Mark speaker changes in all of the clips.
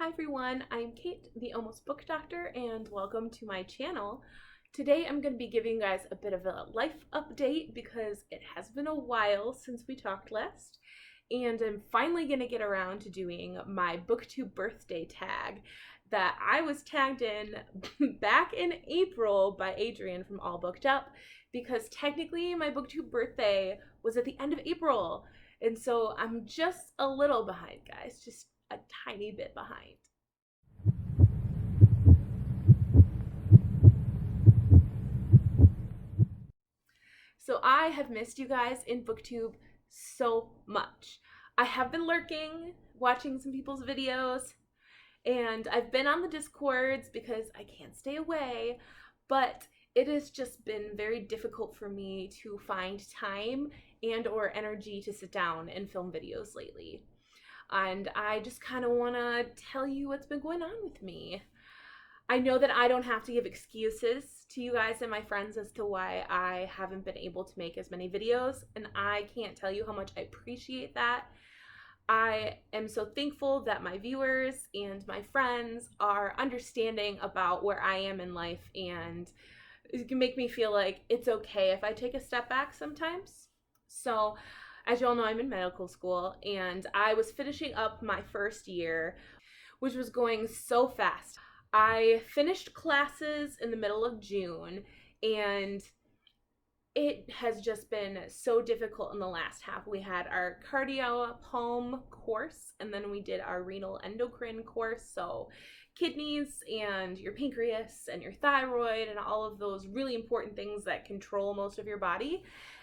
Speaker 1: Hi everyone, I'm Kate, the Almost Book Doctor, and welcome to my channel. Today I'm going to be giving you guys a bit of a life update because it has been a while since we talked last, and I'm finally going to get around to doing my Booktube birthday tag that I was tagged in back in April by Adrian from All Booked Up, because technically my Booktube birthday was at the end of April, and so I'm just a little behind, guys, just a tiny bit behind. So I have missed you guys in Booktube so much. I have been lurking, watching some people's videos, and I've been on the Discords because I can't stay away, but it has just been very difficult for me to find time and or energy to sit down and film videos lately. And I just kind of want to tell you what's been going on with me. I know that I don't have to give excuses to you guys and my friends as to why I haven't been able to make as many videos, and I can't tell you how much I appreciate that. I am so thankful that my viewers and my friends are understanding about where I am in life, and it can make me feel like it's okay if I take a step back sometimes. So as you all know, I'm in medical school, and I was finishing up my first year, which was going so fast. I finished classes in the middle of June, and it has just been so difficult in the last half. We had our cardio home course, and then we did our renal endocrine course, so kidneys and your pancreas and your thyroid and all of those really important things that control most of your body.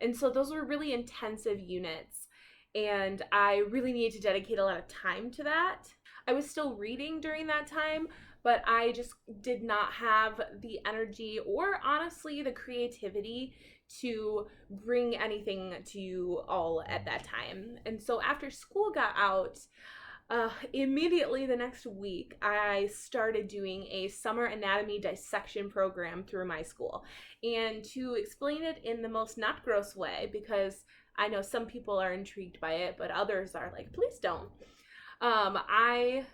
Speaker 1: And so those were really intensive units, and I really needed to dedicate a lot of time to that. I was still reading during that time, but I just did not have the energy or honestly the creativity to bring anything to you all at that time. And so after school got out, immediately the next week, I started doing a summer anatomy dissection program through my school. And to explain it in the most not gross way, because I know some people are intrigued by it, but others are like, please don't. I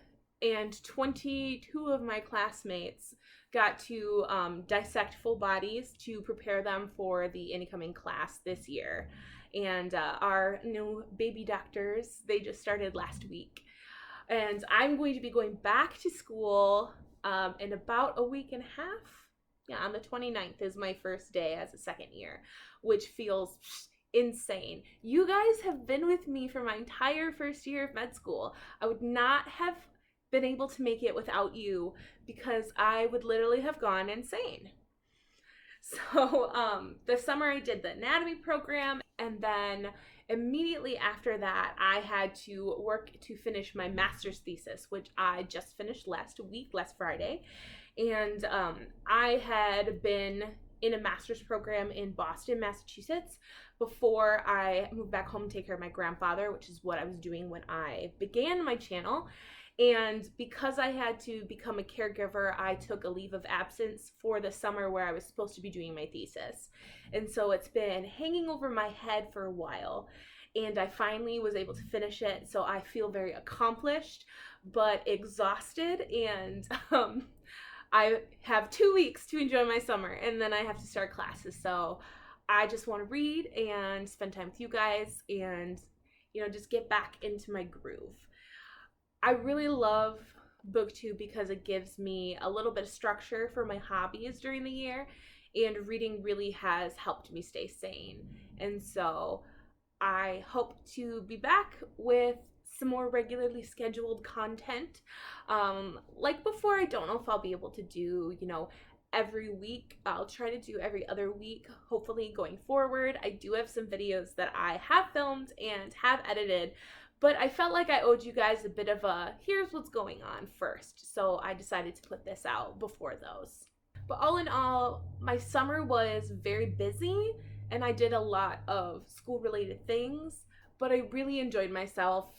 Speaker 1: and 22 of my classmates got to dissect full bodies to prepare them for the incoming class this year. And our new baby doctors, they just started last week. And I'm going to be going back to school in about a week and a half. Yeah, on the 29th is my first day as a second year, which feels insane. You guys have been with me for my entire first year of med school. I would not have been able to make it without you, because I would literally have gone insane. So this summer I did the anatomy program, and then immediately after that I had to work to finish my master's thesis, which I just finished last Friday. And I had been in a master's program in Boston, Massachusetts before I moved back home to take care of my grandfather, which is what I was doing when I began my channel. And because I had to become a caregiver, I took a leave of absence for the summer where I was supposed to be doing my thesis. And so it's been hanging over my head for a while, and I finally was able to finish it. So I feel very accomplished, but exhausted, and I have 2 weeks to enjoy my summer, and then I have to start classes. So I just want to read and spend time with you guys and, just get back into my groove. I really love Booktube because it gives me a little bit of structure for my hobbies during the year, and reading really has helped me stay sane. And so I hope to be back with some more regularly scheduled content. Like before, I don't know if I'll be able to do, every week. I'll try to do every other week, hopefully going forward. I do have some videos that I have filmed and have edited, but I felt like I owed you guys a bit of a, here's what's going on first. So I decided to put this out before those. But all in all, my summer was very busy, and I did a lot of school-related things, but I really enjoyed myself.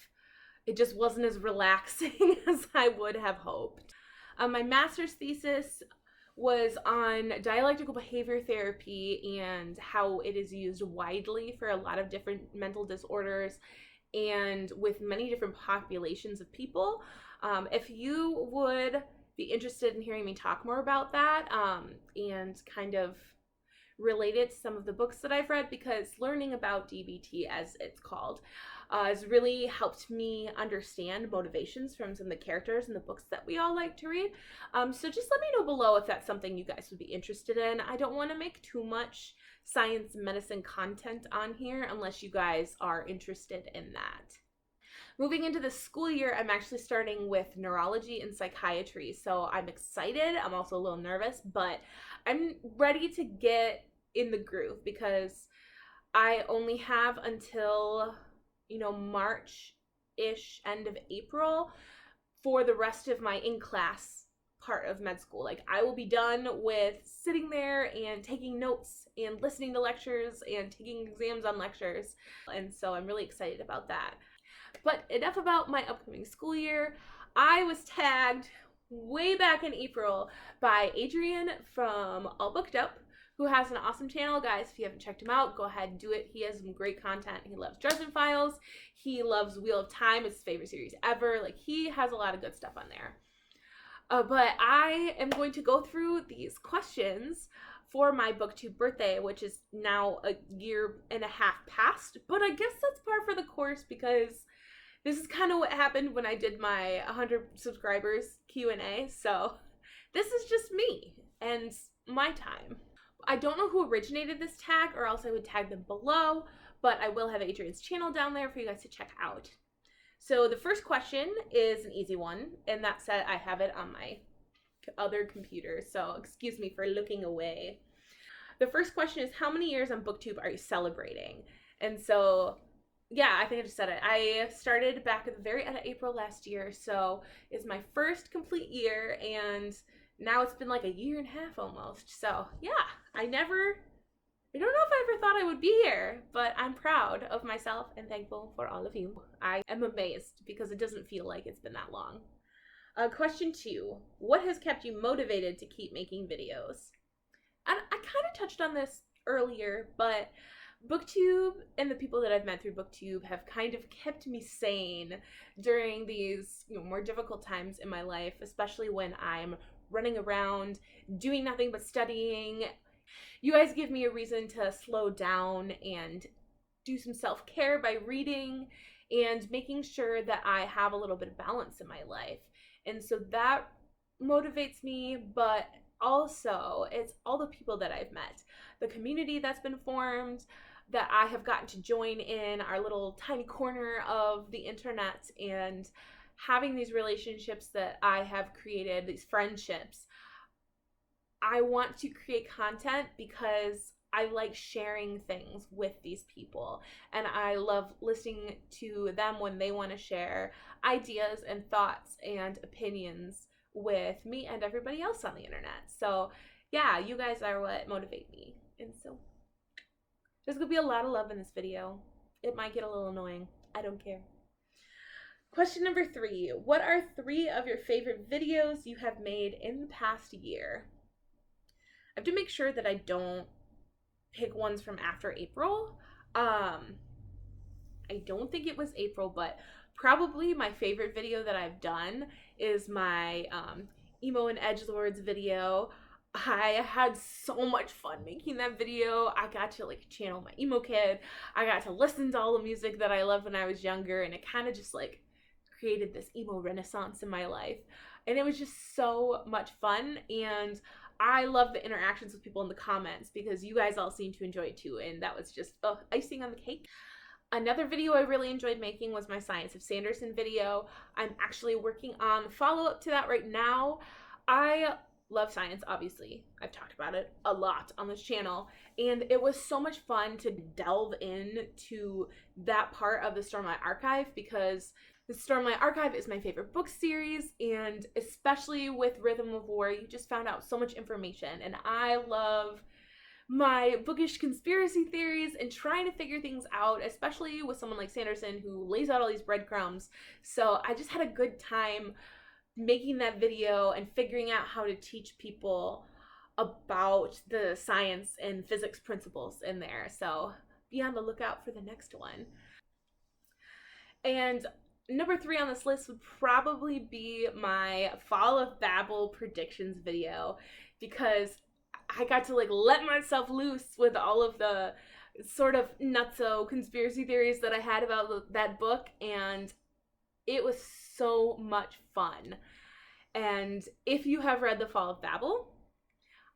Speaker 1: It just wasn't as relaxing as I would have hoped. My master's thesis was on dialectical behavior therapy and how it is used widely for a lot of different mental disorders. and with many different populations of people. If you would be interested in hearing me talk more about that, and kind of relate it to some of the books that I've read, because learning about DBT, as it's called, has really helped me understand motivations from some of the characters in the books that we all like to read. So just let me know below if that's something you guys would be interested in. I don't want to make too much science medicine content on here unless you guys are interested in that. Moving into the school year, I'm actually starting with neurology and psychiatry. So I'm excited. I'm also a little nervous, but I'm ready to get in the groove because I only have until, March-ish, end of April for the rest of my in-class part of med school. Like, I will be done with sitting there and taking notes and listening to lectures and taking exams on lectures. And so I'm really excited about that. But enough about my upcoming school year. I was tagged way back in April by Adrian from All Booked Up, who has an awesome channel. Guys, if you haven't checked him out, go ahead and do it. He has some great content. He loves Dresden Files. He loves Wheel of Time. It's his favorite series ever. Like, he has a lot of good stuff on there. But I am going to go through these questions for my Booktube birthday, which is now a year and a half past. But I guess that's par for the course because this is kind of what happened when I did my 100 subscribers Q&A. So this is just me and my time. I don't know who originated this tag, or else I would tag them below, but I will have Adrian's channel down there for you guys to check out. So the first question is an easy one, and that said, I have it on my other computer, so excuse me for looking away. The first question is, how many years on Booktube are you celebrating? And so, yeah, I think I just said it. I started back at the very end of April last year, so it's my first complete year, and now it's been like a year and a half almost. So, yeah, I don't know if I ever thought I would be here, but I'm proud of myself and thankful for all of you. I am amazed because it doesn't feel like it's been that long. Question 2, what has kept you motivated to keep making videos? And I kind of touched on this earlier, but Booktube and the people that I've met through Booktube have kind of kept me sane during these more difficult times in my life, especially when I'm running around doing nothing but studying. You guys give me a reason to slow down and do some self-care by reading and making sure that I have a little bit of balance in my life. And so that motivates me, but also it's all the people that I've met, the community that's been formed, that I have gotten to join in our little tiny corner of the internet, and having these relationships that I have created, these friendships. I want to create content because I like sharing things with these people, and I love listening to them when they want to share ideas and thoughts and opinions with me and everybody else on the internet. So yeah, you guys are what motivate me, and so there's gonna be a lot of love in this video. It might get a little annoying. I don't care. Question number 3, what are 3 of your favorite videos you have made in the past year? I have to make sure that I don't pick ones from after April. I don't think it was April, but probably my favorite video that I've done is my Emo and Edgelords video. I had so much fun making that video. I got to like channel my emo kid. I got to listen to all the music that I loved when I was younger, and it kind of just like created this emo renaissance in my life. And it was just so much fun, and I love the interactions with people in the comments because you guys all seem to enjoy it too, and that was just icing on the cake. Another video I really enjoyed making was my Science of Sanderson video. I'm actually working on the follow-up to that right now. I love science, obviously. I've talked about it a lot on this channel, and it was so much fun to delve into that part of the Stormlight Archive because the Stormlight Archive is my favorite book series, and especially with Rhythm of War, you just found out so much information, and I love my bookish conspiracy theories and trying to figure things out, especially with someone like Sanderson who lays out all these breadcrumbs. So I just had a good time making that video and figuring out how to teach people about the science and physics principles in there. So be on the lookout for the next one. And number 3 on this list would probably be my Fall of Babel predictions video, because I got to like let myself loose with all of the sort of nutso conspiracy theories that I had about that book, and it was so much fun. And if you have read The Fall of Babel,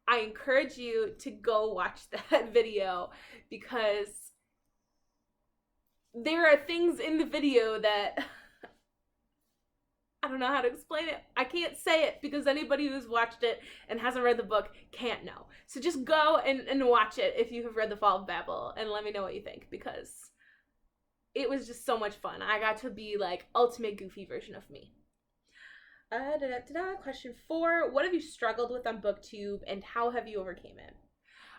Speaker 1: I encourage you to go watch that video, because there are things in the video that I don't know how to explain it. I can't say it because anybody who's watched it and hasn't read the book can't know. So just go and watch it if you have read The Fall of Babel, and let me know what you think, because it was just so much fun. I got to be like ultimate goofy version of me. Question 4. What have you struggled with on Booktube, and how have you overcame it?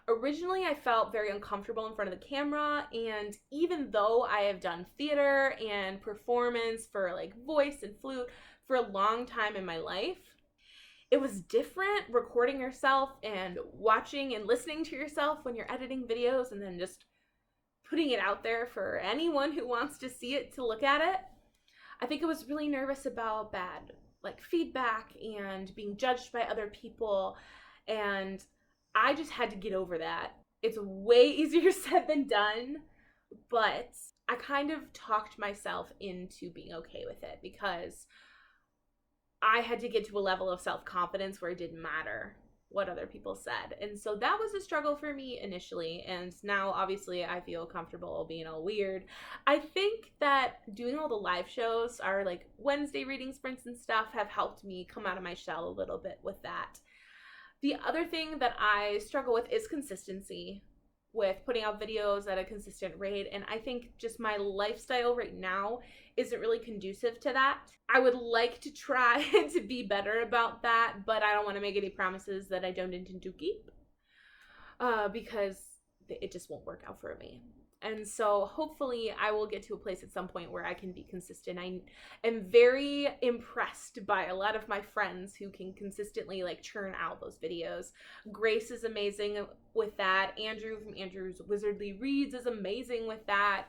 Speaker 1: Originally, I felt very uncomfortable in front of the camera, and even though I have done theater and performance for like voice and flute for a long time in my life, it was different recording yourself and watching and listening to yourself when you're editing videos, and then just putting it out there for anyone who wants to see it to look at it. I think I was really nervous about bad like feedback and being judged by other people, and I just had to get over that. It's way easier said than done, but I kind of talked myself into being okay with it, because I had to get to a level of self-confidence where it didn't matter what other people said. And so that was a struggle for me initially, and now obviously I feel comfortable being all weird. I think that doing all the live shows, our like Wednesday reading sprints and stuff, have helped me come out of my shell a little bit with that. The other thing that I struggle with is consistency with putting out videos at a consistent rate, and I think just my lifestyle right now isn't really conducive to that. I would like to try to be better about that, but I don't want to make any promises that I don't intend to keep, because it just won't work out for me. And so hopefully I will get to a place at some point where I can be consistent. I am very impressed by a lot of my friends who can consistently like churn out those videos. Grace is amazing with that. Andrew from Andrew's Wizardly Reads is amazing with that.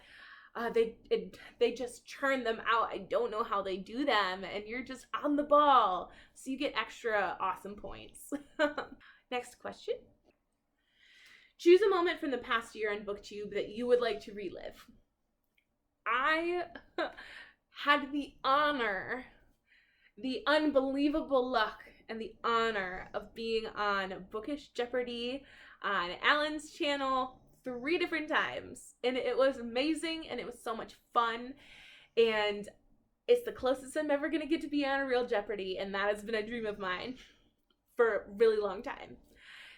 Speaker 1: They just churn them out. I don't know how they do them, and you're just on the ball, so you get extra awesome points. Next question. Choose a moment from the past year on Booktube that you would like to relive. I had the honor, the unbelievable luck, and the honor of being on Bookish Jeopardy on Alan's channel 3 different times, and it was amazing, and it was so much fun, and it's the closest I'm ever gonna get to be on a real Jeopardy, and that has been a dream of mine for a really long time.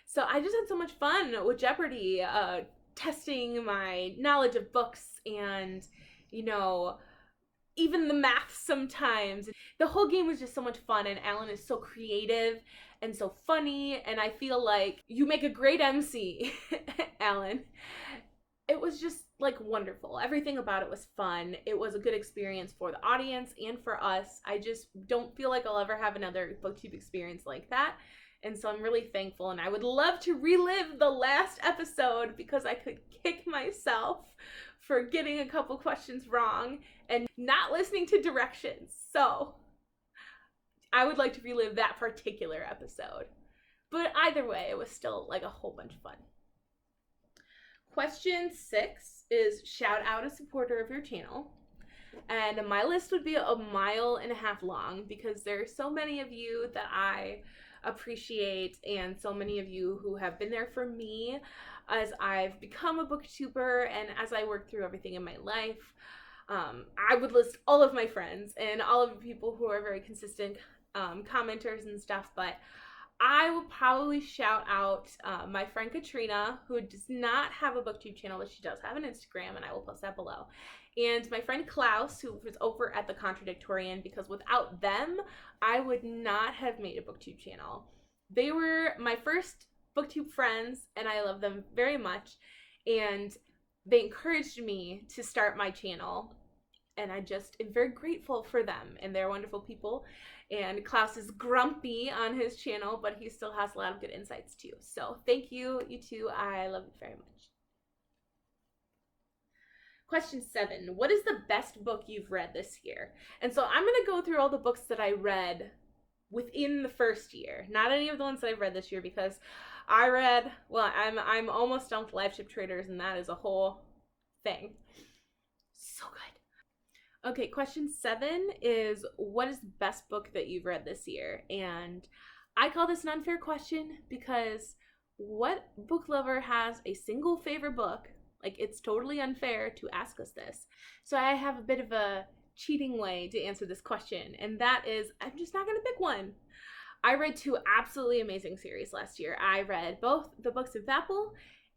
Speaker 1: So I just had so much fun with Jeopardy, testing my knowledge of books and, you know, even the math sometimes. The whole game was just so much fun, and Alan is so creative and so funny, and I feel like you make a great MC, Alan. It was just like wonderful. Everything about it was fun. It was a good experience for the audience and for us. I just don't feel like I'll ever have another Booktube experience like that. And so I'm really thankful, and I would love to relive the last episode, because I could kick myself for getting a couple questions wrong and not listening to directions. So I would like to relive that particular episode. But either way, it was still like a whole bunch of fun. Question 6 is shout out a supporter of your channel. And my list would be 1.5 miles long, because there are so many of you that I appreciate, and so many of you who have been there for me as I've become a booktuber and as I work through everything in my life. I would list all of my friends and all of the people who are very consistent commenters and stuff, but I will probably shout out my friend Katrina, who does not have a Booktube channel, but she does have an Instagram, and I will post that below. And my friend Klaus, who was over at The Contradictorian, because without them, I would not have made a Booktube channel. They were my first Booktube friends, and I love them very much. And they encouraged me to start my channel, and I just am very grateful for them, and they're wonderful people. And Klaus is grumpy on his channel, but he still has a lot of good insights too. So thank you, you two. I love you very much. Question 7. What is the best book you've read this year? And so I'm going to go through all the books that I read within the first year. Not any of the ones that I've read this year, because I'm almost done with Live Ship Traders, and that is a whole thing. So good. Okay, question 7 is, what is the best book that you've read this year? And I call this an unfair question because what book lover has a single favorite book? Like, it's totally unfair to ask us this. So I have a bit of a cheating way to answer this question, and that is, I'm just not going to pick one. I read 2 absolutely amazing series last year. I read both the books of Apple,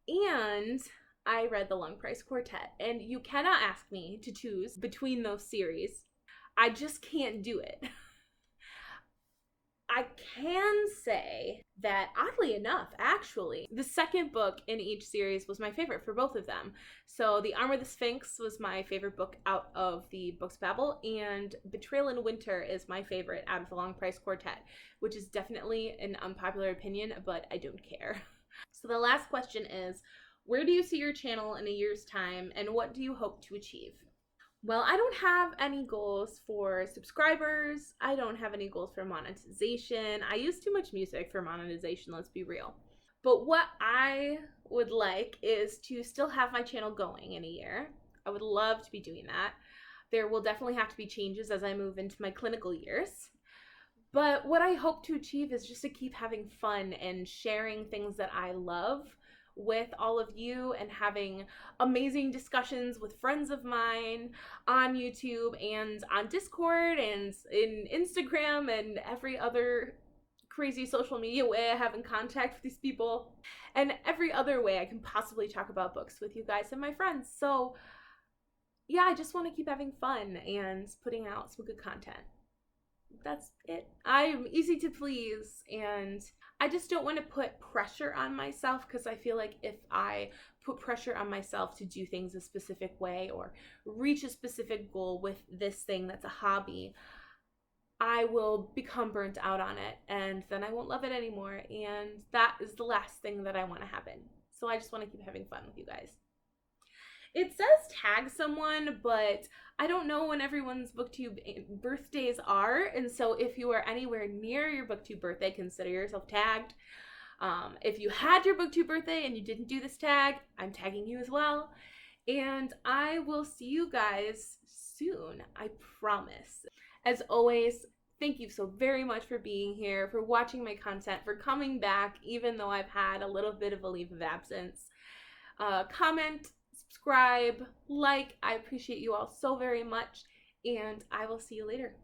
Speaker 1: and I read The Long Price Quartet. And you cannot ask me to choose between those series. I just can't do it. I can say that, oddly enough, actually, the second book in each series was my favorite for both of them. So The Armor of the Sphinx was my favorite book out of the Books of Babel, and Betrayal in Winter is my favorite out of the Long Price Quartet, which is definitely an unpopular opinion, but I don't care. So the last question is, where do you see your channel in a year's time, and what do you hope to achieve? Well, I don't have any goals for subscribers. I don't have any goals for monetization. I use too much music for monetization, let's be real. But what I would like is to still have my channel going in a year. I would love to be doing that. There will definitely have to be changes as I move into my clinical years. But what I hope to achieve is just to keep having fun and sharing things that I love with all of you, and having amazing discussions with friends of mine on YouTube and on Discord and in Instagram and every other crazy social media way I have in contact with these people, and every other way I can possibly talk about books with you guys and my friends. So yeah, I just want to keep having fun and putting out some good content. That's it. I'm easy to please, and I just don't want to put pressure on myself, because I feel like if I put pressure on myself to do things a specific way or reach a specific goal with this thing that's a hobby, I will become burnt out on it, and then I won't love it anymore, and that is the last thing that I want to happen. So I just want to keep having fun with you guys. It says tag someone, but I don't know when everyone's Booktube birthdays are, and so if you are anywhere near your Booktube birthday, consider yourself tagged. If you had your Booktube birthday and you didn't do this tag, I'm tagging you as well. And I will see you guys soon, I promise. As always, thank you so very much for being here, for watching my content, for coming back, even though I've had a little bit of a leave of absence. Comment, subscribe, like. I appreciate you all so very much, and I will see you later.